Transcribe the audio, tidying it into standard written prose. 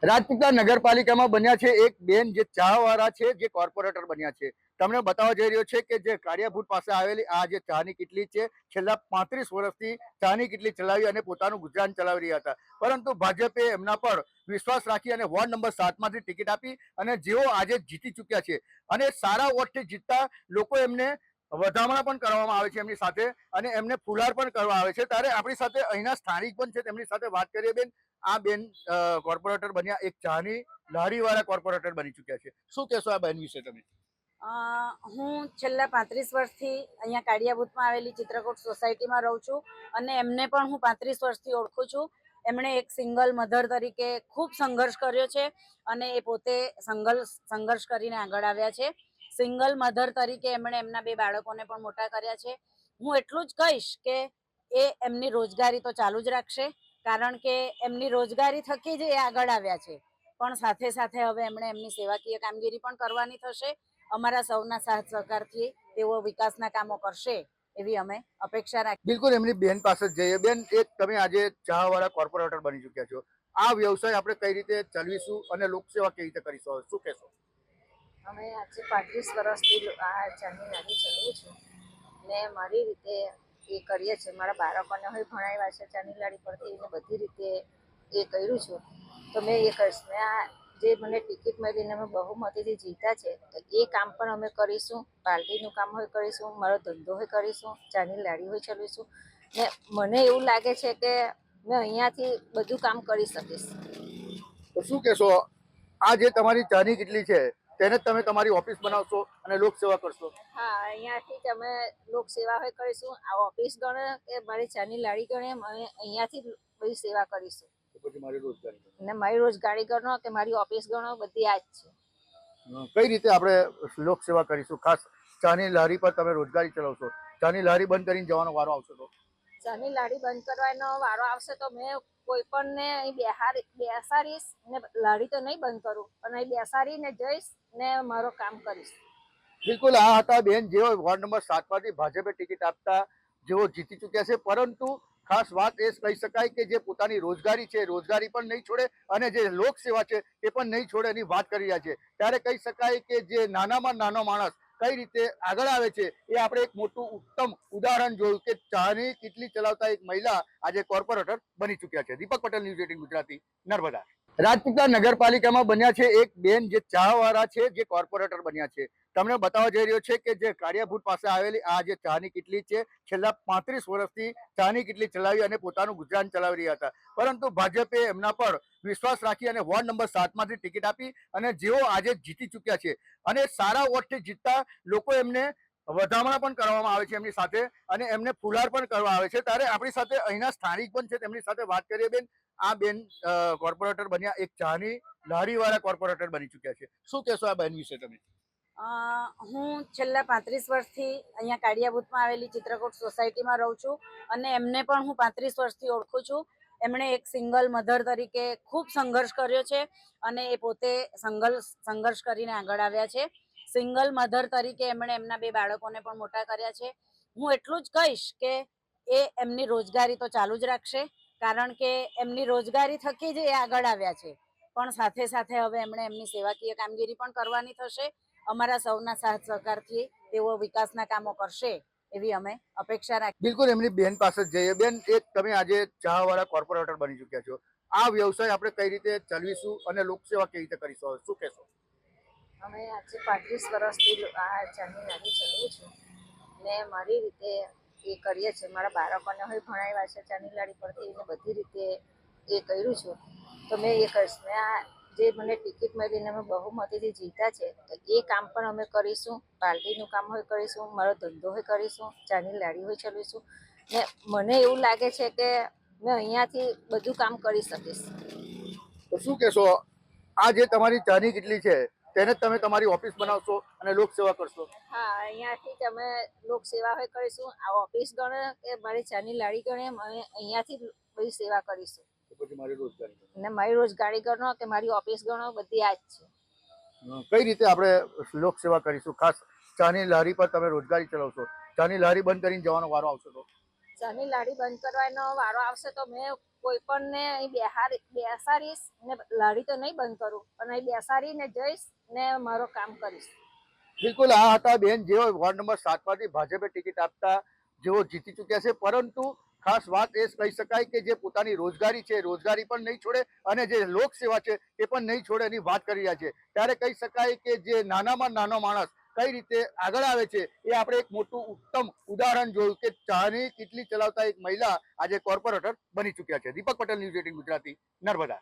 રાજપીપળા નગરપાલિકામાં બન્યા છે એક બેન જે ચાવાળા છે, જે કોર્પોરેટર બન્યા છે. તમને બતાવવા જઈ રહ્યો છે કે જે કાળિયાભૂત પાસે આવેલી આ જે ચાની કિટલી છે, છેલ્લા 35 વર્ષથી ચાની કિટલી ચલાવી અને પોતાનું ગુજરાન ચલાવી રહ્યા હતા. પરંતુ ભાજપે એમના પર વિશ્વાસ રાખી અને વોર્ડ નંબર 7માંથી ટિકિટ આપી અને જેઓ આજે જીતી ચૂક્યા છે અને સારા વોટથી જીતતા લોકો એમને વધામણા પણ કરવામાં આવે છે એમની સાથે અને એમને ફુલાર પણ કરવા આવે છે. ત્યારે આપણી સાથે અહીંના સ્થાનિક પણ છે, તેમની સાથે વાત કરીએ. બેન, આ બેન કોર્પોરેટર બન્યા, એક ચાની લારીવાળા કોર્પોરેટર બની ચૂક્યા છે. શું કહેશો આ બેન વિશે તમે? હું છેલ્લા 35 વર્ષથી અહીંયા કાળિયાભૂતમાં આવેલી ચિત્રકૂટ સોસાયટીમાં રહું છું અને એમને પણ હું 35 વર્ષથી ઓળખું છું. એમણે એક સિંગલ મધર તરીકે ખૂબ સંઘર્ષ કર્યો છે અને એ પોતે સંઘર્ષ કરીને આગળ આવ્યા છે. સિંગલ મધર તરીકે એમણે એમના 2 બાળકોને પણ મોટા કર્યા છે. હું એટલું જ કહીશ કે એ એમની રોજગારી તો ચાલુ જ રાખશે, કારણ કે એમની રોજગારી થકી જ એ આગળ આવ્યા છે. પણ સાથે સાથે હવે એમણે એમની સેવાકીય કામગીરી પણ કરવાની થશે. અમારા સૌના સાથ સહકારથી તેઓ વિકાસના કામો કરશે એવી અમે અપેક્ષા રાખીએ. બિલકુલ, એમની બેન પાસે જ જઈએ. બેન, એક તમે આજે ચાવાળા કોર્પોરેટર બની ચૂક્યા છો. આ વ્યવસાય આપણે કઈ રીતે ચલાવીશું અને લોકસેવા કેવી રીતે કરીશું, શું કહેશો? અમે આજે 35 વર્ષથી આ ચાની લારી ચલાવું છું ને મારી રીતે એ કરીએ છીએ. મારા બાળકોને હવે ભણાવ્યા છે ચાની લારી પરથી ને બધી રીતે એ કર્યું છું. તો મેં એ કરીશ. મેં આ જે મને ટિકિટ મળીને અમે બહુમતીથી જીત્યા છે તો એ કામ પણ અમે કરીશું. પાર્ટીનું કામ હોય કરીશું, મારો ધંધો હોય કરીશું, ચાની લારી હોય ચલાવીશું. ને મને એવું લાગે છે કે મેં અહીંયાથી બધું કામ કરી શકીશ. તો શું કહેશો, આ જે તમારી ચાની કિટલી છે તેને તમે તમારી ઓફિસ બનાવશો અને લોકસેવા કરશો? હા, અહીંયાથી જ અમે લોકસેવા હોય કરીશું. આ ઓફિસ ગણે કે મારી ચાની લારી ગણે અમે અહીંયાથી જ બધી સેવા કરીશું. પછી મારી રોજગારી અને મારી રોજગારી ગણો કે મારી ઓફિસ ગણો, બધી આ જ છે. કઈ રીતે આપણે લોકસેવા કરીશું? ખાસ ચાની લારી પર તમે રોજગારી ચલાવશો, ચાની લારી બંધ કરીને જવાનો વારો આવશે તો? ચાની લારી બંધ કરવાનો વારો આવશે તો મેં કોઈ પણને અહીં બેસાડીશ ને લારી તો નહીં બંધ કરું, પણ અહીં બેસાડીને જઈશ ને મારું કામ કરીશ. બિલકુલ, આ હતા બેન જેઓ વોર્ડ નંબર 7માંથી ભાજપે ટિકિટ આપતા જેઓ જીતી ચૂક્યા છે. પરંતુ ખાસ વાત એ કહી શકાય કે જે પોતાની રોજગારી છે, રોજગારી પણ નહીં છોડે અને જે લોકસેવા છે એ પણ નહીં છોડે એની વાત કરી રહ્યા છે. ત્યારે કહી શકાય કે જે નાનામાં નાનો માણસ કઈ રીતે આગળ આવે છે એ આપણે એક મોટું ઉત્તમ ઉદાહરણ જોયું કે ચાની કિટલી ચલાવતા એક મહિલા આજે કોર્પોરેટર બની ચૂક્યા છે. દીપક પટેલ, ન્યૂઝ 18 ગુજરાતી, નર્મદા. રાજપીપળા નગરપાલિકામાં બન્યા છે એક બેન જે ચાવાળા છે, જે કોર્પોરેટર બન્યા છે. તમને બતાવવા જઈ રહ્યો છે કે જે કાળિયાભૂત પાસે આવેલી આ જે ચાની કિટલી છે, છેલ્લા 35 વર્ષથી ચાની કિટલી ચલાવી અને પોતાનું ગુજરાન ચલાવી રહ્યા હતા. પરંતુ ભાજપે એમના પર વિશ્વાસ રાખી અને વોર્ડ નંબર 7માંથી ટિકિટ આપી અને જેઓ આજે જીતી ચૂક્યા છે અને સારા વોટથી જીતતા લોકો એમને વધામણા પણ કરવામાં આવે છે એમની સાથે અને એમને ફુલાર પણ કરવા આવે છે. ત્યારે આપણી સાથે અહીંના સ્થાનિક પણ છે, તેમની સાથે વાત કરીએ. બેન, આ બેન કોર્પોરેટર બન્યા, એક ચાની લારીવાળા કોર્પોરેટર બની ચૂક્યા છે. શું કહેશો આ બેન વિશે તમે? હું છેલ્લા 35 વર્ષથી અહીંયા કાળિયાભૂતમાં આવેલી ચિત્રકૂટ સોસાયટીમાં રહું છું અને એમને પણ હું 35 વર્ષથી ઓળખું છું. એમણે એક સિંગલ મધર તરીકે ખૂબ સંઘર્ષ કર્યો છે અને એ પોતે સંઘર્ષ કરીને આગળ આવ્યા છે. સિંગલ મધર તરીકે એમણે એમના 2 બાળકોને પણ મોટા કર્યા છે. હું એટલું જ કહીશ કે એ એમની રોજગારી તો ચાલુ જ રાખશે, કારણ કે એમની રોજગારી થકી જ એ આગળ આવ્યા છે. પણ સાથે સાથે હવે એમણે એમની સેવાકીય કામગીરી પણ કરવાની થશે. અમારા સૌના સાથ સહકારથી તેઓ વિકાસના કામો કરશે એવી અમે અપેક્ષા રાખીએ. બિલકુલ, એમની બેન પાસે જ જઈએ. બેન, એક તમે આજે ચાવાળા કોર્પોરેટર બની ચૂક્યા છો. આ વ્યવસાય આપણે કઈ રીતે ચલાવીશું અને લોકસેવા કેવી રીતે કરીશું, શું કહેશો? અમે આજે 35 વર્ષથી આ ચાની લારી ચલાવું છું ને મારી રીતે એ કરીએ છીએ. મારા બાળકોને હવે ભણાવ્યા છે ચાની લારી પરથી ને બધી રીતે એ કર્યું છું. તો મેં એ કરીશ. મેં આ જે મને ટિકિટ મળીને અમે બહુમતીથી જીત્યા છે તો એ કામ પણ અમે કરીશું. પાર્ટીનું કામ હોય કરીશું, મારો ધંધો હોય કરીશું, ચાની લારી હોય ચલાવીશું. ને મને એવું લાગે છે કે મેં અહીંયાથી બધું કામ કરી શકીશ. તો શું કહેશો, આ જે તમારી ચાની કિટલી છે તેને તમે તમારી ઓફિસ બનાવશો અને લોકસેવા કરશો? હા, અહીંયાથી જ અમે લોકસેવા હોય કરીશું. આ ઓફિસ ગણે કે મારી ચાની લારી ગણે અમે અહીંયાથી જ બધી સેવા કરીશું. પછી મારી રોજગારી અને મારી રોજગારી ગણો કે મારી ઓફિસ ગણો, બધી આ જ છે. કઈ રીતે આપણે લોકસેવા કરીશું? ખાસ ચાની લારી પર તમે રોજગારી ચલાવશો, ચાની લારી બંધ કરીને જવાનો વારો આવશે તો? ચાની લારી બંધ કરવાનો વારો આવશે તો મેં કોઈ પણ ને અહીં બેસાડીશ ને લાડી તો નહીં બંધ કરું પણ અહીં બેસાડીને જઈશ ને મારું કામ કરીશ. બિલકુલ આ હતા બેન જેઓ વોર્ડ નંબર 7 માંથી ભાજપે ટિકિટ આપતા જેઓ જીતી ચૂક્યા છે, પરંતુ ખાસ વાત એ કહી શકાય કે જે પોતાની રોજગારી છે રોજગારી પણ નહીં છોડે અને જે લોકસેવા છે એ પણ નહીં છોડે એની વાત કરી રહ્યા છે. ત્યારે કહી શકાય કે જે નાનામાં નાનો માણસ કઈ રીતે આગળ આવે છે એ આપણે એક મોટું ઉત્તમ ઉદાહરણ જોયું કે ચાની કેટલી ચલાવતા એક મહિલા આજે કોર્પોરેટર બની ચૂક્યા છે. દીપક પટેલ, ન્યૂઝ 18 ગુજરાતી, નર્મદા.